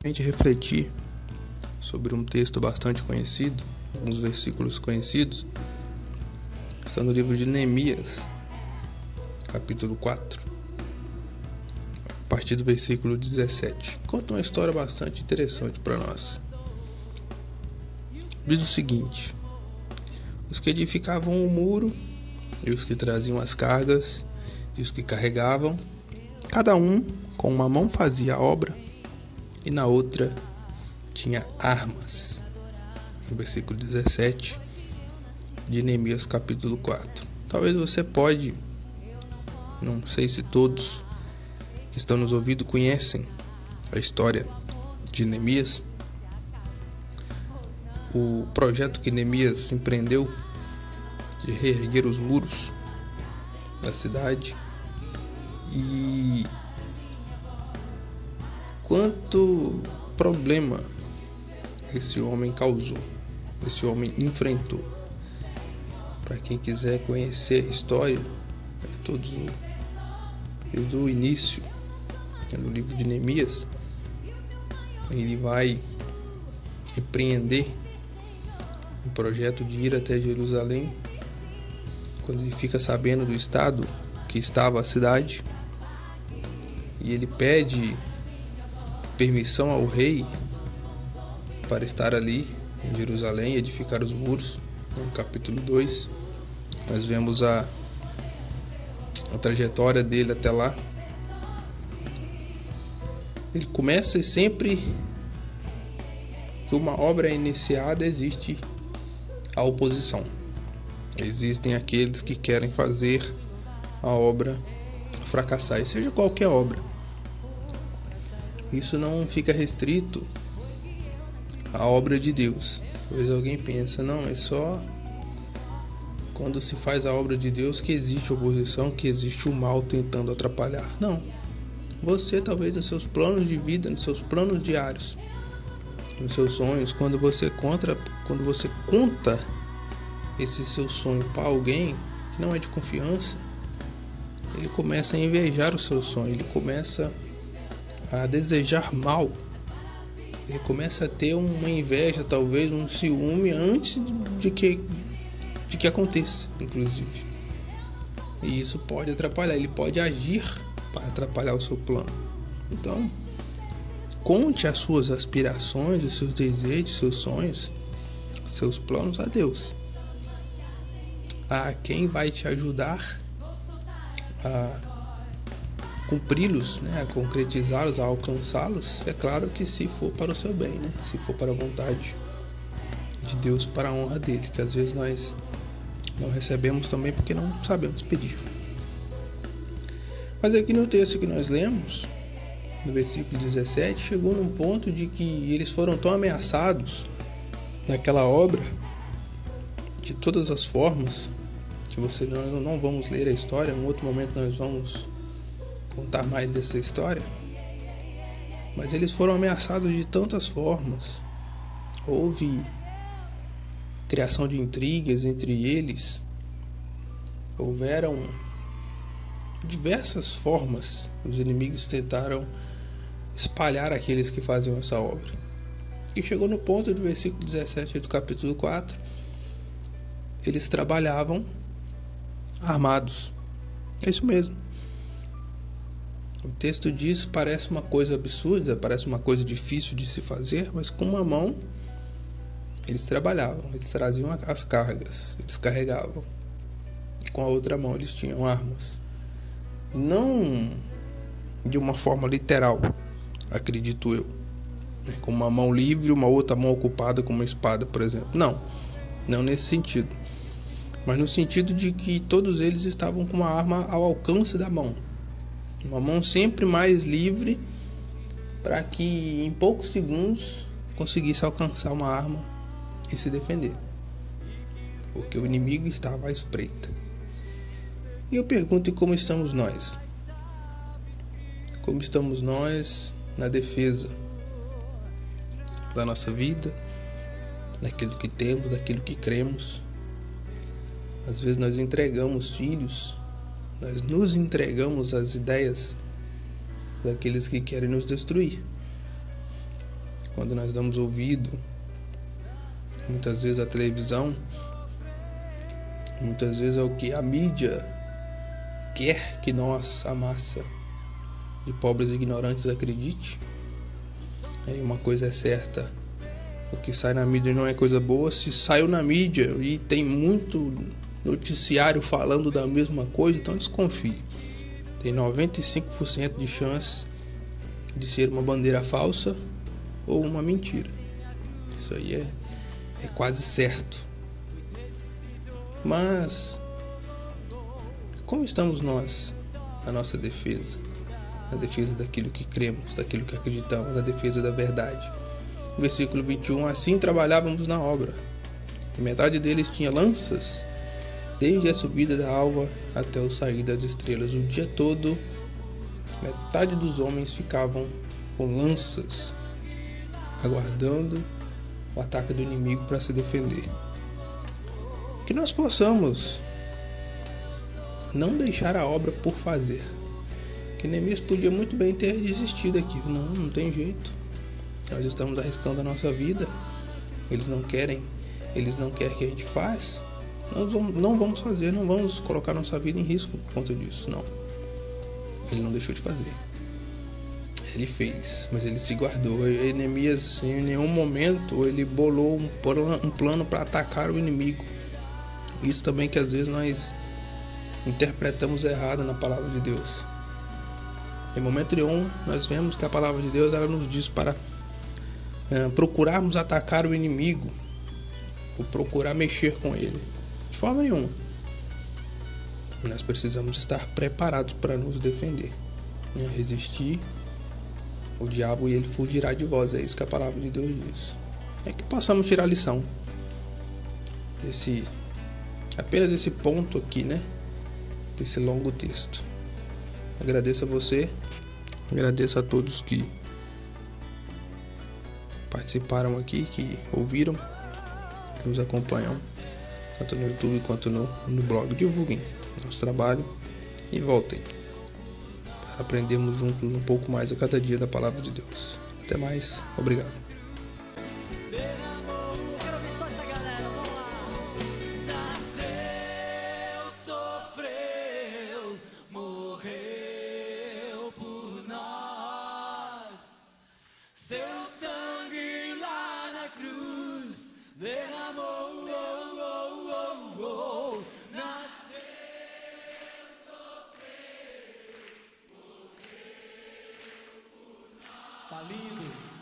A gente refletir sobre um texto bastante conhecido, alguns versículos conhecidos, está no livro de Neemias, capítulo 4, a partir do versículo 17. Conta uma história bastante interessante para nós. Diz o seguinte: os que edificavam o muro e os que traziam as cargas e os que carregavam, cada um com uma mão fazia a obra e na outra tinha armas. No versículo 17 de Neemias capítulo 4. Talvez você pode, não sei se todos que estão nos ouvindo conhecem a história de Neemias, o projeto que Neemias empreendeu de reerguer os muros da cidade, e quanto problema esse homem causou, esse homem enfrentou. Para quem quiser conhecer a história, desde o início, no livro de Neemias, ele vai empreender um projeto de ir até Jerusalém. Quando ele fica sabendo do estado que estava a cidade, e ele pede permissão ao rei para estar ali em Jerusalém e edificar os muros. No capítulo 2 nós vemos a trajetória dele até lá. Ele começa, e sempre que uma obra é iniciada existe a oposição. Existem aqueles que querem fazer a obra fracassar, e seja qualquer obra. Isso não fica restrito à obra de Deus. Talvez alguém pense, não, é só quando se faz a obra de Deus que existe oposição, que existe o mal tentando atrapalhar. Não. Você, talvez, nos seus planos de vida, nos seus planos diários, nos seus sonhos, quando você conta esse seu sonho para alguém que não é de confiança, ele começa a invejar o seu sonho, ele começa a desejar mal, ele começa a ter uma inveja, talvez um ciúme antes de que aconteça, inclusive. E isso pode atrapalhar, ele pode agir para atrapalhar o seu plano. Então, conte as suas aspirações, os seus desejos, seus sonhos, seus planos a Deus. A quem vai te ajudar a cumpri-los, a concretizá-los, a alcançá-los, é claro que se for para o seu bem, se for para a vontade de Deus, para a honra dele, que às vezes nós não recebemos também porque não sabemos pedir. Mas aqui no texto que nós lemos, no versículo 17, chegou num ponto de que eles foram tão ameaçados naquela obra, de todas as formas, que nós não vamos ler a história, em outro momento nós vamos contar mais dessa história, mas eles foram ameaçados de tantas formas. Houve criação de intrigas entre eles, houveram diversas formas. Os inimigos tentaram espalhar aqueles que faziam essa obra, e chegou no ponto do versículo 17 do capítulo 4, eles trabalhavam armados. É isso mesmo. O texto diz, parece uma coisa absurda, parece uma coisa difícil de se fazer, mas com uma mão eles trabalhavam, eles traziam as cargas, eles carregavam, e com a outra mão eles tinham armas. Não de uma forma literal, acredito eu, com uma mão livre, uma outra mão ocupada com uma espada, por exemplo. Não nesse sentido, mas no sentido de que todos eles estavam com uma arma ao alcance da mão, uma mão sempre mais livre, para que em poucos segundos conseguisse alcançar uma arma e se defender, porque o inimigo estava à espreita. E eu pergunto, e como estamos nós? Como estamos nós na defesa da nossa vida, daquilo que temos, daquilo que cremos? Às vezes nós entregamos filhos, nós nos entregamos às ideias daqueles que querem nos destruir. quando nós damos ouvido muitas vezes à televisão, muitas vezes é o que a mídia quer que nós, a massa de pobres e ignorantes, acredite. Aí uma coisa é certa: o que sai na mídia não é coisa boa. Se saiu na mídia e tem muito noticiário falando da mesma coisa, então desconfie. Tem 95% de chance de ser uma bandeira falsa ou uma mentira. Isso aí é quase certo. Mas como estamos nós na nossa defesa? Na defesa daquilo que cremos, daquilo que acreditamos, na defesa da verdade. Versículo 21: assim trabalhávamos na obra, e metade deles tinha lanças, desde a subida da alva até o sair das estrelas. O dia todo, metade dos homens ficavam com lanças, aguardando o ataque do inimigo para se defender. Que nós possamos não deixar a obra por fazer. Que Neemias podia muito bem ter desistido aqui. Não tem jeito. Nós estamos arriscando a nossa vida. Eles não querem que a gente faça. Nós não vamos fazer, não vamos colocar nossa vida em risco por conta disso, não. Ele não deixou de fazer. Ele fez, mas ele se guardou. E Neemias, em nenhum momento, ele bolou um plano para atacar o inimigo. Isso também que às vezes nós interpretamos errado na palavra de Deus. Em momento nenhum nós vemos que a palavra de Deus ela nos diz para procurarmos atacar o inimigo ou procurar mexer com ele. De forma nenhuma. Nós precisamos estar preparados para nos defender, resistir o diabo e ele fugirá de vós. É isso que a palavra de Deus diz. É que possamos tirar a lição apenas esse ponto aqui, desse longo texto. Agradeço a você, agradeço a todos que participaram aqui, que ouviram, que nos acompanham, tanto no YouTube quanto no blog. Divulguem nosso trabalho e voltem para aprendermos juntos um pouco mais a cada dia da palavra de Deus. Até mais, obrigado. Seu sangue lá na cruz derramou, nasceu, sofreu, morreu por nós. Tá lindo.